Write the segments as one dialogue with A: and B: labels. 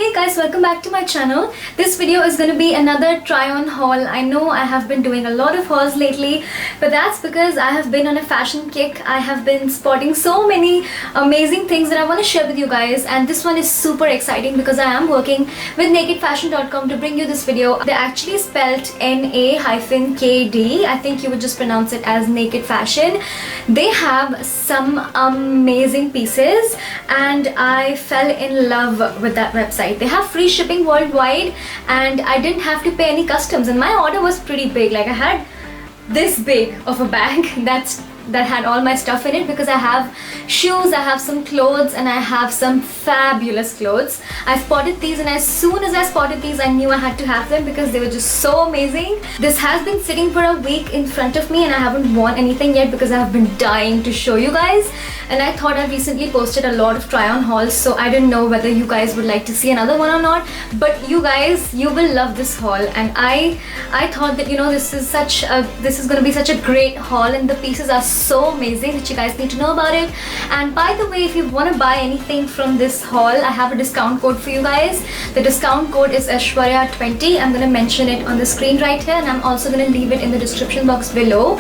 A: Hey guys, welcome back to my channel. This video is going to be another try on haul. I know I have been doing a lot of hauls lately, but that's because I have been on a fashion kick. I have been spotting so many amazing things that I want to share with you guys, and this one is super exciting because I am working with nakedfashion.com to bring you this video. They actually spelled NA-KD. I think you would just pronounce it as Naked Fashion. They have some amazing pieces and I fell in love with that website. They have free shipping worldwide and I didn't have to pay any customs, and my order was pretty big. Like, I had this big of a bag that had all my stuff in it because I have shoes, I have some clothes, and I have some fabulous clothes. I spotted these, and as soon as I spotted these I knew I had to have them because they were just so amazing. This has been sitting for a week in front of me and I haven't worn anything yet because I have been dying to show you guys. And I thought I recently posted a lot of try on hauls, so I didn't know whether you guys would like to see another one or not, but you guys, you will love this haul. And I thought that, you know, this is going to be such a great haul, and the pieces are so amazing that you guys need to know about it. And by the way, if you want to buy anything from this haul, I have a discount code for you guys. The discount code is Aishwarya20. I'm going to mention it on the screen right here, and I'm also going to leave it in the description box below.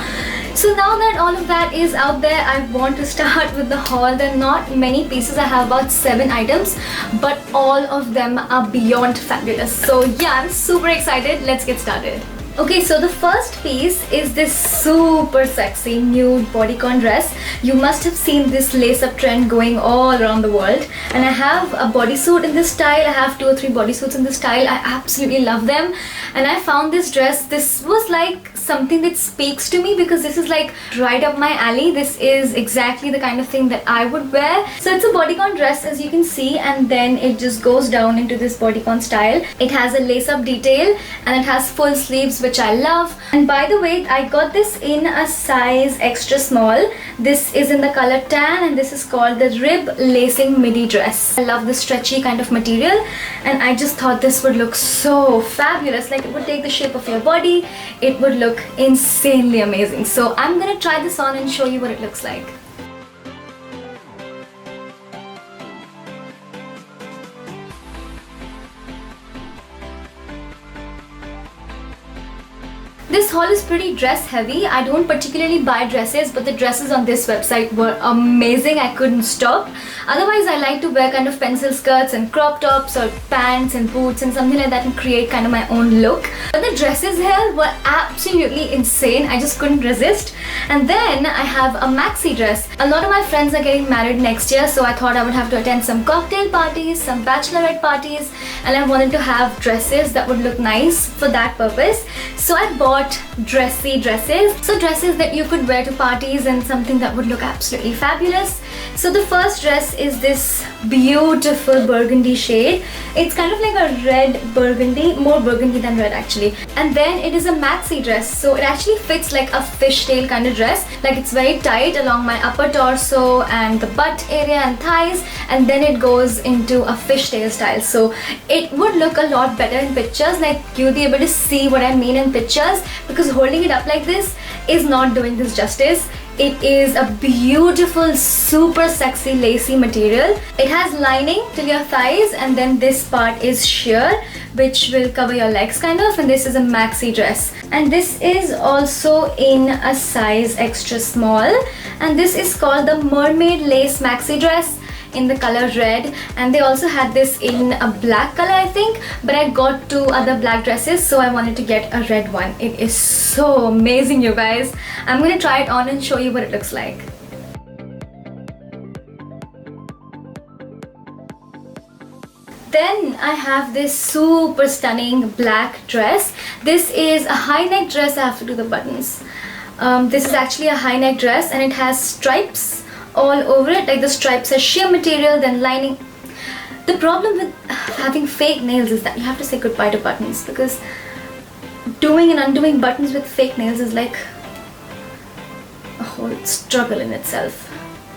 A: So now that all of that is out there, I want to start with the haul. There are not many pieces. I have about 7 items, but all of them are beyond fabulous. So yeah, I'm super excited. Let's get started. Okay, so the first piece is this super sexy nude bodycon dress. You must have seen this lace-up trend going all around the world, and I have a bodysuit in this style. I have 2 or 3 bodysuits in this style. I absolutely love them, and I found this dress. This was like something that speaks to me because this is like right up my alley. This is exactly the kind of thing that I would wear. So it's a bodycon dress, as you can see, and then it just goes down into this bodycon style. It has a lace-up detail and it has full sleeves, which I love. And by the way, I got this in a size extra small. This is in the color tan, and this is called the rib lacing midi dress. I love the stretchy kind of material, and I just thought this would look so fabulous. Like, it would take the shape of your body. It would look insanely amazing. So I'm gonna try this on and show you what it looks like. This haul is pretty dress heavy. I don't particularly buy dresses, but the dresses on this website were amazing. I couldn't stop. Otherwise, I like to wear kind of pencil skirts and crop tops or pants and boots and something like that and create kind of my own look. But the dresses here were absolutely insane. I just couldn't resist. And then I have a maxi dress. A lot of my friends are getting married next year, so I thought I would have to attend some cocktail parties, some bachelorette parties, and I wanted to have dresses that would look nice for that purpose. So I bought dressy dresses. So dresses that you could wear to parties and something that would look absolutely fabulous. So the first dress is this beautiful burgundy shade. It's kind of like a red burgundy, more burgundy than red actually. And then it is a maxi dress, so it actually fits like a fishtail kind of dress. Like, it's very tight along my upper torso and the butt area and thighs, and then it goes into a fishtail style. So it would look a lot better in pictures. Like, you'll be able to see what I mean in pictures, because holding it up like this is not doing this justice. It is a beautiful, super sexy lacy material. It has lining till your thighs, and then this part is sheer, which will cover your legs kind of, and this is a maxi dress. And this is also in a size extra small, and this is called the mermaid lace maxi dress in the color red. And they also had this in a black color, I think, but I got 2 other black dresses, so I wanted to get a red one. It is so amazing, you guys. I'm gonna try it on and show you what it looks like. Then I have this super stunning black dress. This is a high neck dress. I have to do the buttons. This is actually a high neck dress, and it has stripes all over it. Like, the stripes are sheer material, then lining. The problem with having fake nails is that you have to say goodbye to buttons, because doing and undoing buttons with fake nails is like a whole struggle in itself.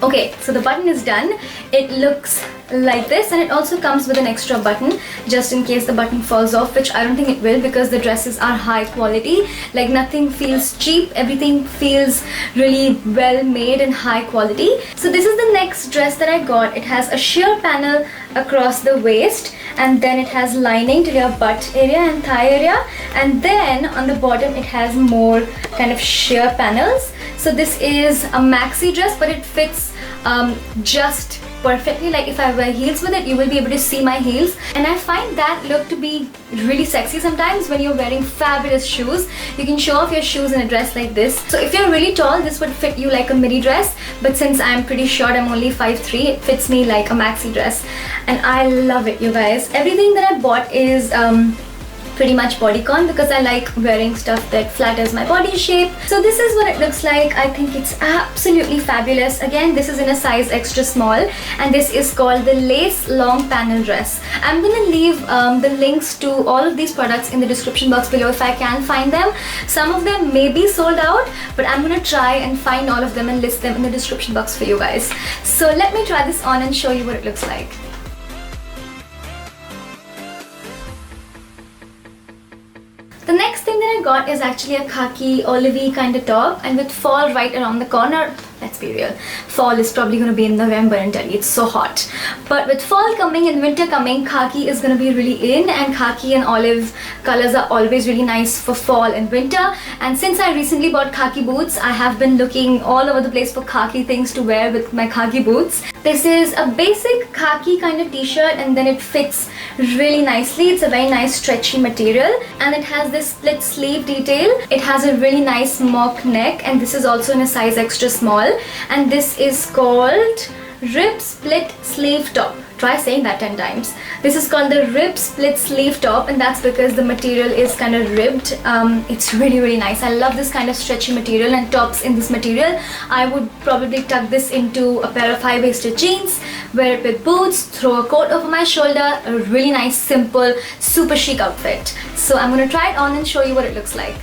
A: Okay, so the button is done. It looks like this, and it also comes with an extra button just in case the button falls off, which I don't think it will because the dresses are high quality. Like, nothing feels cheap, everything feels really well made and high quality. So this is the next dress that I got. It has a sheer panel across the waist, and then it has lining till your butt area and thigh area, and then on the bottom it has more kind of sheer panels. So this is a maxi dress, but it fits just perfectly. Like if I wear heels with it, you will be able to see my heels, and I find that look to be really sexy sometimes when you're wearing fabulous shoes. You can show off your shoes in a dress like this. So if you're really tall, this would fit you like a midi dress, but since I'm pretty short, I'm only 5'3", it fits me like a maxi dress, and I love it, you guys. Everything that I bought is pretty much bodycon because I like wearing stuff that flatters my body shape. So this is what it looks like. I think it's absolutely fabulous. Again, this is in a size extra small, and this is called the lace long panel dress. I'm gonna leave the links to all of these products in the description box below if I can find them. Some of them may be sold out, but I'm gonna try and find all of them and list them in the description box for you guys. So let me try this on and show you what it looks like. The next thing that I got is actually a khaki olivey kind of top, and with fall right around the corner, let's be real, fall is probably going to be in November in Delhi, it's so hot. But with fall coming and winter coming, khaki is going to be really in, and khaki and olive colors are always really nice for fall and winter. And since I recently bought khaki boots, I have been looking all over the place for khaki things to wear with my khaki boots. This is a basic khaki kind of t-shirt, and then it fits really nicely. It's a very nice stretchy material, and it has this split sleeve detail. It has a really nice mock neck, and this is also in a size extra small, and this is called rib split sleeve top. Try saying that 10 times. This is called the rib split sleeve top, and that's because the material is kind of ribbed. It's really nice. I love this kind of stretchy material, and tops in this material. I would probably tuck this into a pair of high-waisted jeans, wear it with boots, throw a coat over my shoulder. A really nice, simple, super chic outfit. So I'm gonna try it on and show you what it looks like.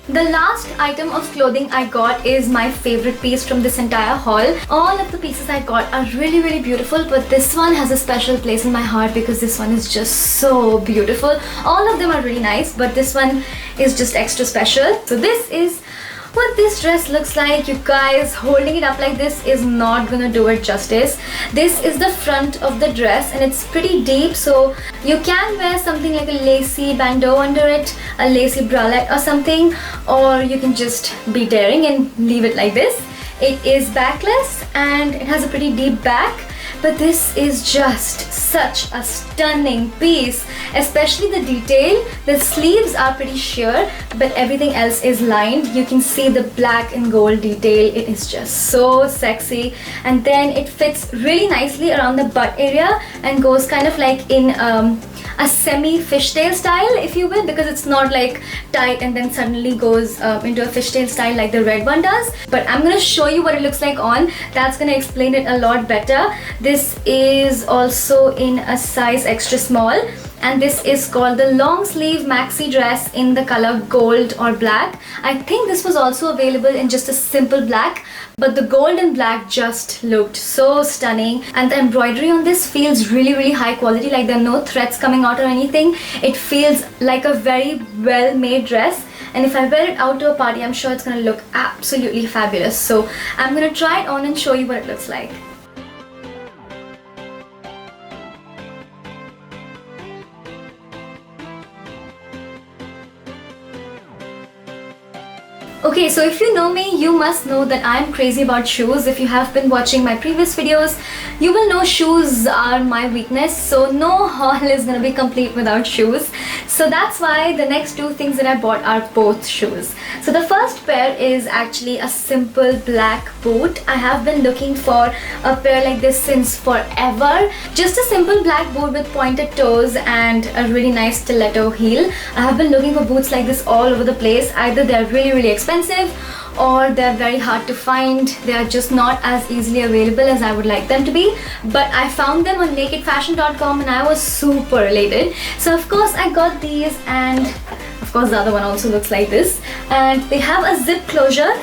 A: The last item of clothing I got is my favorite piece from this entire haul. All of the pieces I got are really beautiful, but this one has a special place in my heart because this one is just so beautiful. All of them are really nice, but this one is just extra special. So this is what this dress looks like, you guys. Holding it up like this is not gonna do it justice. This is the front of the dress, and it's pretty deep, so you can wear something like a lacy bandeau under it, a lacy bralette or something, or you can just be daring and leave it like this. It is backless and it has a pretty deep back, but this is just such a stunning piece, especially the detail. The sleeves are pretty sheer, but everything else is lined. You can see the black and gold detail. It is just so sexy, and then it fits really nicely around the butt area and goes kind of like in a semi fishtail style, if you will, because it's not like tight and then suddenly goes into a fishtail style like the red one does. But I'm gonna show you what it looks like on. That's gonna explain it a lot better. This is also in a size extra small, and this is called the long sleeve maxi dress in the color gold or black. I think this was also available in just a simple black, but the gold and black just looked so stunning, and the embroidery on this feels really high quality. Like there are no threads coming out or anything. It feels like a very well made dress, and if I wear it out to a party, I'm sure it's gonna look absolutely fabulous. So I'm gonna try it on and show you what it looks like. Okay, so if you know me, you must know that I'm crazy about shoes. If you have been watching my previous videos, you will know shoes are my weakness, so no haul is gonna be complete without shoes. So that's why the next two things that I bought are both shoes. So the first pair is actually a simple black boot. I have been looking for a pair like this since forever. Just a simple black boot with pointed toes and a really nice stiletto heel. I have been looking for boots like this all over the place. Either they're really expensive, or they're very hard to find. They are just not as easily available as I would like them to be. But I found them on nakedfashion.com and I was super elated. So of course I got these, and of course the other one also looks like this. And they have a zip closure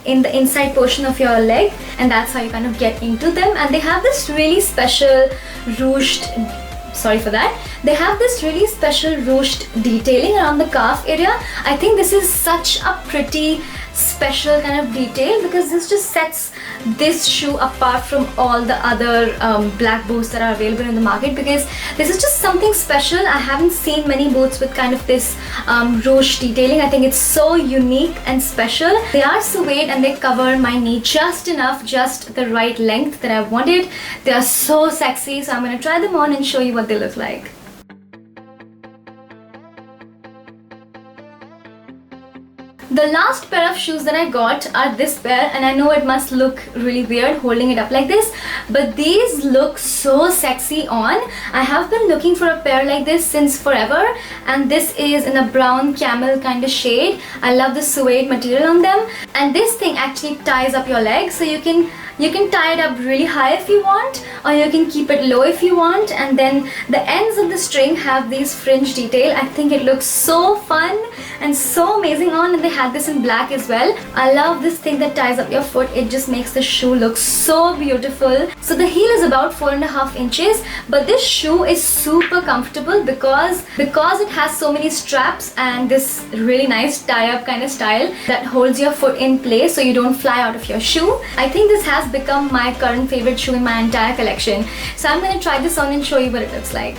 A: in the inside portion of your leg, and that's how you kind of get into them. And they have this really special ruched sorry for that. They have this really special ruched detailing around the calf area. I think this is such a pretty special kind of detail because this just sets this shoe apart from all the other black boots that are available in the market, because this is just something special. I haven't seen many boots with kind of this ruched detailing. I think it's so unique and special. They are suede and they cover my knee just enough, just the right length that I wanted. They are so sexy, so I'm going to try them on and show you what they look like. The last pair of shoes that I got are this pair, and I know it must look really weird holding it up like this, but these look so sexy on. I have been looking for a pair like this since forever, and this is in a brown camel kind of shade. I love the suede material on them, and this thing actually ties up your legs, so you can tie it up really high if you want, or you can keep it low if you want, and then the ends of the string have these fringe detail. I think it looks so fun and so amazing on, and they had this in black as well. I love this thing that ties up your foot. It just makes the shoe look so beautiful. So the heel is about 4.5 inches, but this shoe is super comfortable because it has so many straps and this really nice tie-up kind of style that holds your foot in place so you don't fly out of your shoe. I think this has become my current favorite shoe in my entire collection. So I'm going to try this on and show you what it looks like.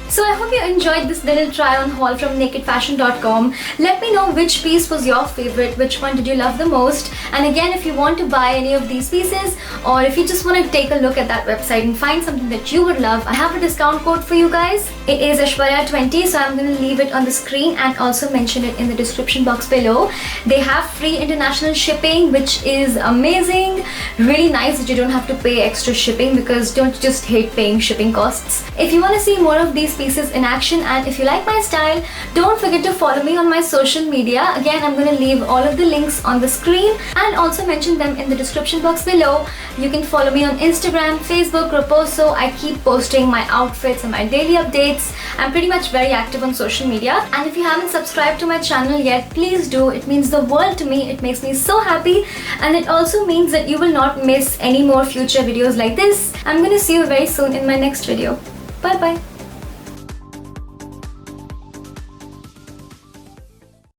A: So I hope you enjoyed this little try on haul from nakedfashion.com. Let me know which piece was your favorite, which one did you love the most, and again, if you want to buy any of these pieces, or if you just want to take a look at that website and find something that you would love, I have a discount code for you guys. It is Aishwarya20, so I'm going to leave it on the screen and also mention it in the description box below. They have free international shipping, which is amazing. Really nice that you don't have to pay extra shipping, because don't you just hate paying shipping costs. If you want to see more of these pieces in action, and if you like my style, don't forget to follow me on my social media. Again, I'm going to leave all of the links on the screen and also mention them in the description box below. You can follow me on Instagram, Facebook, Raposo. I keep posting my outfits and my daily updates. I'm pretty much very active on social media, and if you haven't subscribed to my channel yet, please do. It means the world to me. It makes me so happy, and it also means that you will not miss any more future videos like this. I'm going to see you very soon in my next video. Bye bye.